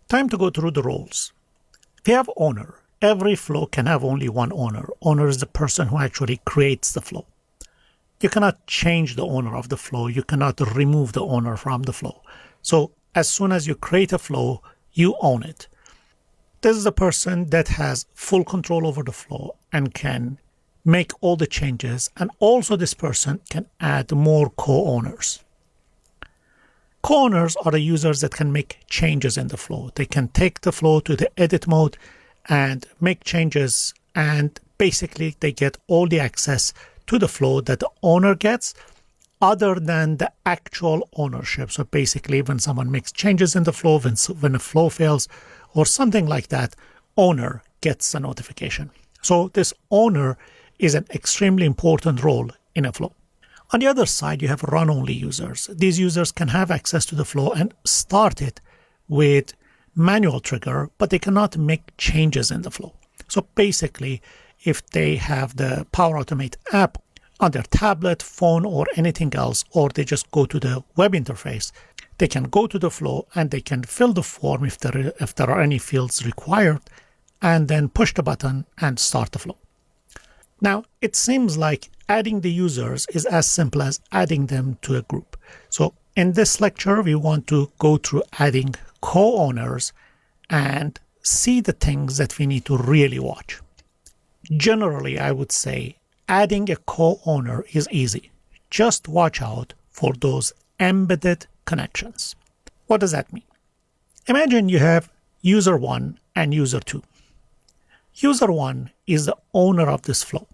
Time to go through the roles. If you have owner, every flow can have only one owner. Owner is the person who actually creates the flow. You cannot change the owner of the flow. You cannot remove the owner from the flow. So as soon as you create a flow, you own it. This is the person that has full control over the flow and can make all the changes. And also this person can add more co-owners. Co-owners are the users that can make changes in the flow. They can take the flow to the edit mode and make changes, and basically they get all the access to the flow that the owner gets other than the actual ownership. So basically when someone makes changes in the flow, when a flow fails or something like that, owner gets a notification. So this owner is an extremely important role in a flow. On the other side, you have run-only users. These users can have access to the flow and start it with manual trigger, but they cannot make changes in the flow. So basically, if they have the Power Automate app on their tablet, phone, or anything else, or they just go to the web interface, they can go to the flow and they can fill the form if there are any fields required, and then push the button and start the flow. Now, it seems like adding the users is as simple as adding them to a group. So in this lecture, we want to go through adding co-owners and see the things that we need to really watch. Generally, I would say adding a co-owner is easy. Just watch out for those embedded connections. What does that mean? Imagine you have user 1 and user 2. User 1 is the owner of this flow.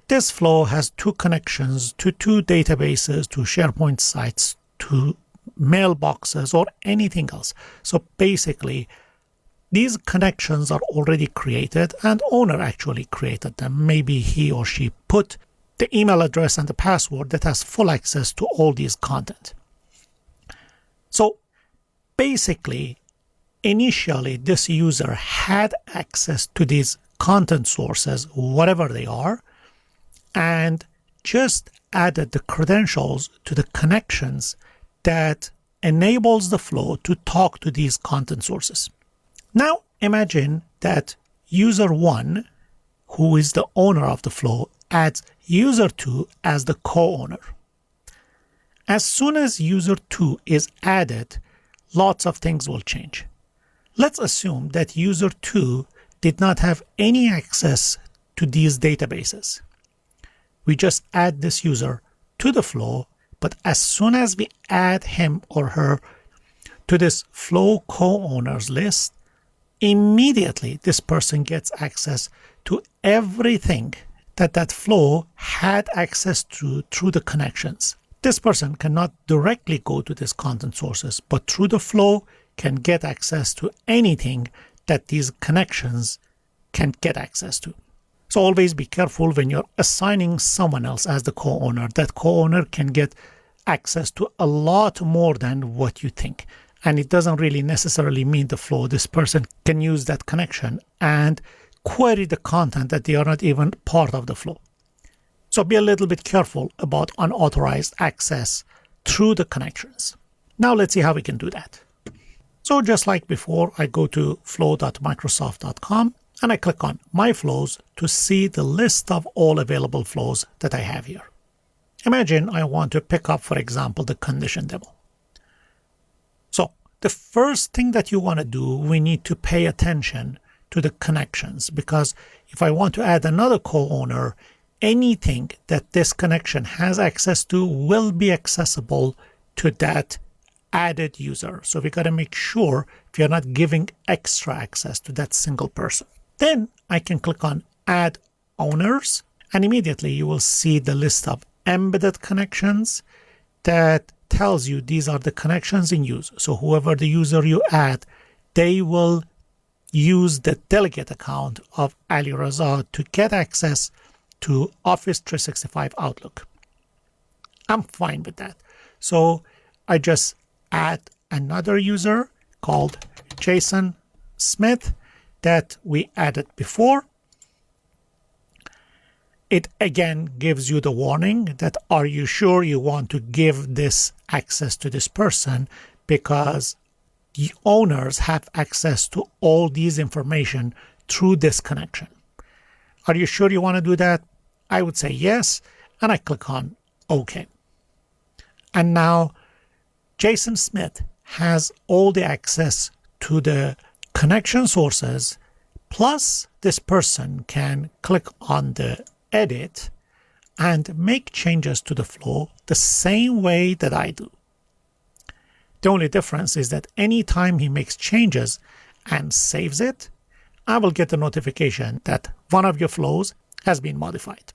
This flow has two connections to two databases, to SharePoint sites, to mailboxes, or anything else. So basically, these connections are already created and owner actually created them. Maybe he or she put the email address and the password that has full access to all these content. So basically, initially, this user had access to these content sources, whatever they are, and just added the credentials to the connections that enables the flow to talk to these content sources. Now, imagine that user 1, who is the owner of the flow, adds user 2 as the co-owner. As soon as user 2 is added, lots of things will change. Let's assume that user 2 did not have any access to these databases. We just add this user to the flow, but as soon as we add him or her to this flow co-owners list, immediately this person gets access to everything that flow had access to through the connections. This person cannot directly go to these content sources, but through the flow can get access to anything that these connections can get access to. So always be careful when you're assigning someone else as the co-owner. That co-owner can get access to a lot more than what you think. And it doesn't really necessarily mean the flow. This person can use that connection and query the content that they are not even part of the flow. So be a little bit careful about unauthorized access through the connections. Now let's see how we can do that. So just like before, I go to flow.microsoft.com and I click on My Flows to see the list of all available flows that I have here. Imagine I want to pick up, for example, the condition demo. So the first thing that you want to do, we need to pay attention to the connections, because if I want to add another co-owner, anything that this connection has access to will be accessible to that added user. So we got to make sure if you're not giving extra access to that single person. Then I can click on Add Owners, and immediately you will see the list of embedded connections that tells you these are the connections in use. So whoever the user you add, they will use the delegate account of Ali Raza to get access to Office 365 Outlook. I'm fine with that. So I just add another user called Jason Smith that we added before. It again gives you the warning that are you sure you want to give this access to this person, because the owners have access to all these information through this connection. Are you sure you want to do that? I would say yes, and I click on OK. And now Jason Smith has all the access to the connection sources, plus this person can click on the edit and make changes to the flow the same way that I do. The only difference is that anytime he makes changes and saves it, I will get a notification that one of your flows has been modified.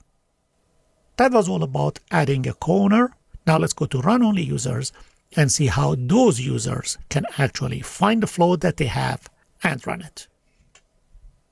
That was all about adding a co-owner. Now let's go to run only users and see how those users can actually find the flow that they have and run it.